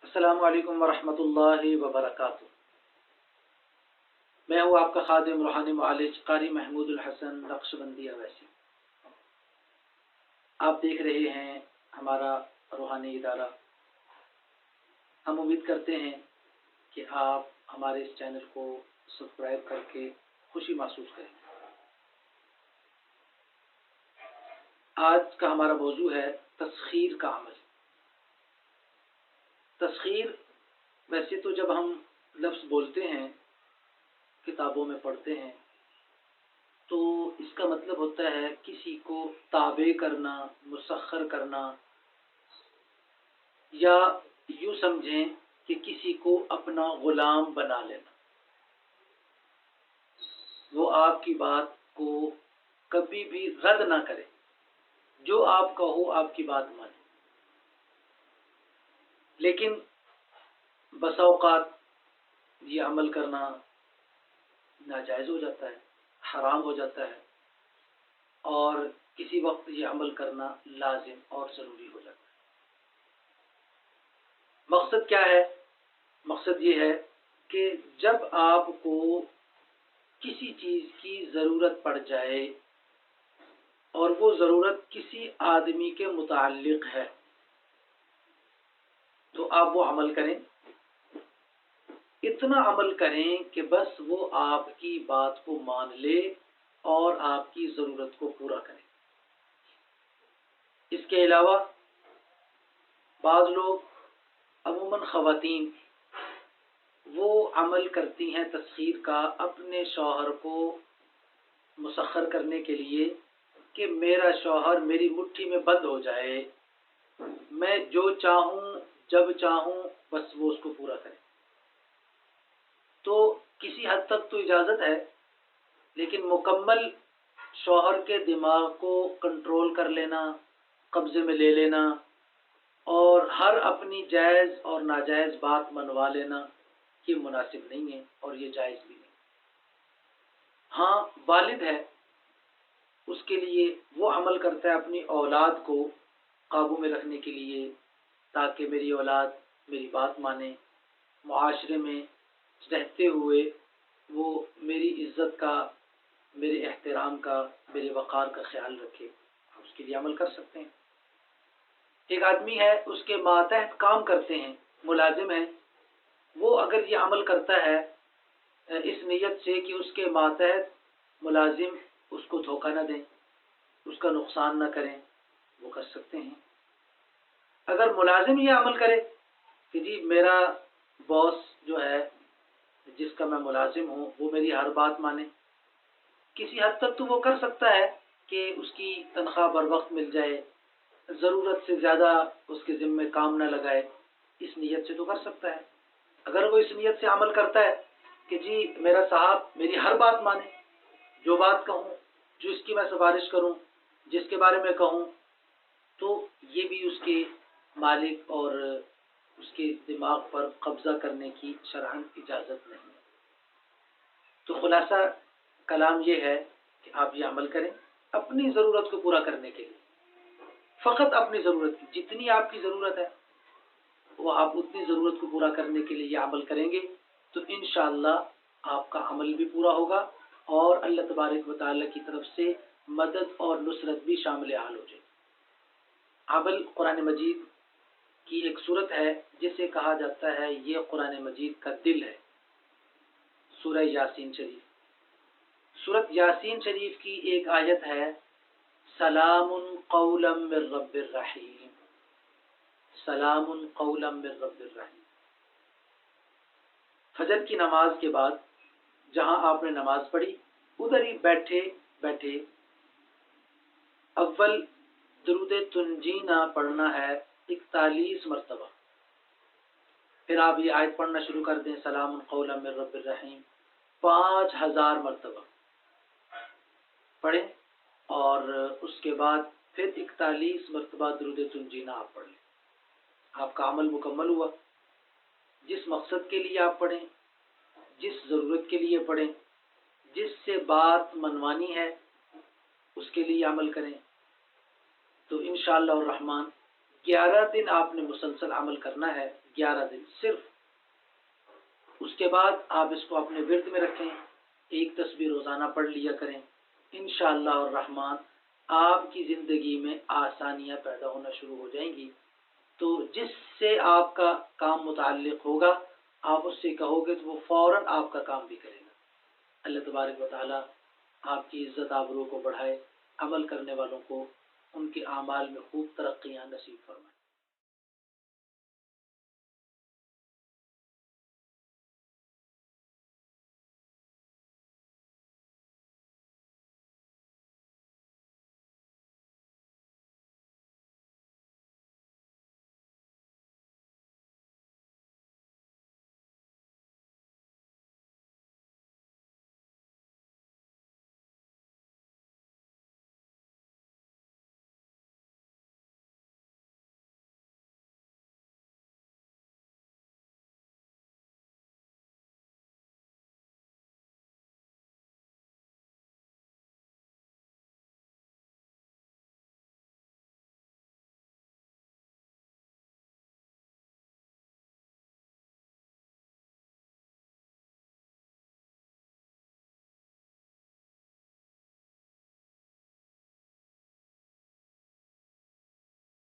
السلام علیکم ورحمۃ اللہ وبرکاتہ۔ میں ہوں آپ کا خادم روحانی معالج قاری محمود الحسن نقشبندی اویسی۔ آپ دیکھ رہے ہیں ہمارا روحانی ادارہ۔ ہم امید کرتے ہیں کہ آپ ہمارے اس چینل کو سبسکرائب کر کے خوشی محسوس کریں۔ آج کا ہمارا موضوع ہے تسخیر کا عمل۔ تسخیر ویسے تو جب ہم لفظ بولتے ہیں، کتابوں میں پڑھتے ہیں، تو اس کا مطلب ہوتا ہے کسی کو تابع کرنا، مسخر کرنا، یا یوں سمجھیں کہ کسی کو اپنا غلام بنا لینا۔ وہ آپ کی بات کو کبھی بھی رد نہ کرے، جو آپ کہو آپ کی بات مانے۔ لیکن بسا اوقات یہ عمل کرنا ناجائز ہو جاتا ہے، حرام ہو جاتا ہے، اور کسی وقت یہ عمل کرنا لازم اور ضروری ہو جاتا ہے۔ مقصد کیا ہے؟ مقصد یہ ہے کہ جب آپ کو کسی چیز کی ضرورت پڑ جائے اور وہ ضرورت کسی آدمی کے متعلق ہے تو آپ وہ عمل کریں، اتنا عمل کریں کہ بس وہ آپ کی بات کو مان لے اور آپ کی ضرورت کو پورا کرے۔ اس کے علاوہ بعض لوگ، عموماً خواتین، وہ عمل کرتی ہیں تسخیر کا اپنے شوہر کو مسخر کرنے کے لیے کہ میرا شوہر میری مٹھی میں بند ہو جائے، میں جو چاہوں جب چاہوں بس وہ اس کو پورا کرے۔ تو کسی حد تک تو اجازت ہے، لیکن مکمل شوہر کے دماغ کو کنٹرول کر لینا، قبضے میں لے لینا، اور ہر اپنی جائز اور ناجائز بات منوا لینا، یہ مناسب نہیں ہے اور یہ جائز بھی نہیں۔ ہاں، والد ہے، اس کے لیے وہ عمل کرتا ہے اپنی اولاد کو قابو میں رکھنے کے لیے، تاکہ میری اولاد میری بات مانے، معاشرے میں رہتے ہوئے وہ میری عزت کا، میرے احترام کا، میرے وقار کا خیال رکھے۔ اس کے لیے عمل کر سکتے ہیں۔ ایک آدمی ہے، اس کے ماتحت کام کرتے ہیں، ملازم ہیں، وہ اگر یہ عمل کرتا ہے اس نیت سے کہ اس کے ماتحت ملازم اس کو دھوکہ نہ دیں، اس کا نقصان نہ کریں، وہ کر سکتے ہیں۔ اگر ملازم یہ عمل کرے کہ جی میرا باس جو ہے، جس کا میں ملازم ہوں، وہ میری ہر بات مانے، کسی حد تک تو وہ کر سکتا ہے کہ اس کی تنخواہ بر وقت مل جائے، ضرورت سے زیادہ اس کے ذمے کام نہ لگائے، اس نیت سے تو کر سکتا ہے۔ اگر وہ اس نیت سے عمل کرتا ہے کہ جی میرا صاحب میری ہر بات مانے، جو بات کہوں، جو اس کی میں سفارش کروں، جس کے بارے میں کہوں، تو یہ بھی اس کے مالک اور اس کے دماغ پر قبضہ کرنے کی شرعاً اجازت نہیں ہے۔ تو خلاصہ کلام یہ ہے کہ آپ یہ عمل کریں اپنی ضرورت کو پورا کرنے کے لیے، فقط اپنی ضرورت کی، جتنی آپ کی ضرورت ہے وہ آپ اتنی ضرورت کو پورا کرنے کے لیے یہ عمل کریں گے تو انشاءاللہ آپ کا عمل بھی پورا ہوگا اور اللہ تبارک و تعالیٰ کی طرف سے مدد اور نصرت بھی شامل حال ہو جائے۔ عمل قرآن مجید کی ایک صورت ہے جسے کہا جاتا ہے یہ قرآن مجید کا دل ہے، سورہ یاسین شریف۔ سورۃ یاسین شریف کی ایک آیت ہے، سلام قولا من رب الرحیم، سلام قولا من رب الرحیم۔ فجر کی نماز کے بعد جہاں آپ نے نماز پڑھی، ادھر ہی بیٹھے بیٹھے اول درود تنجینہ پڑھنا ہے 41 مرتبہ، پھر آپ یہ آیت پڑھنا شروع کر دیں، سلام قولا من رب الرحیم، 5000 مرتبہ پڑھیں، اور اس کے بعد پھر 41 مرتبہ درود تنجینہ آپ پڑھ لیں۔ آپ کا عمل مکمل ہوا۔ جس مقصد کے لیے آپ پڑھیں، جس ضرورت کے لیے پڑھیں، جس سے بات منوانی ہے اس کے لیے عمل کریں، تو انشاءاللہ الرحمن 11 دن آپ نے مسلسل عمل کرنا ہے۔ 11 دن صرف. اس کے بعد آپ اس کو اپنے ورد میں رکھیں، ایک تسبیح روزانہ پڑھ لیا کریں. انشاءاللہ الرحمن آپ کی زندگی میں آسانیاں پیدا ہونا شروع ہو جائیں گی. تو جس سے آپ کا کام متعلق ہوگا آپ اس سے کہو گے تو وہ فوراً آپ کا کام بھی کرے گا. اللہ تبارک و تعالی آپ کی عزت آبرو کو بڑھائے، عمل کرنے والوں کو ان کے اعمال میں خوب ترقیاں نصیب فرمائے.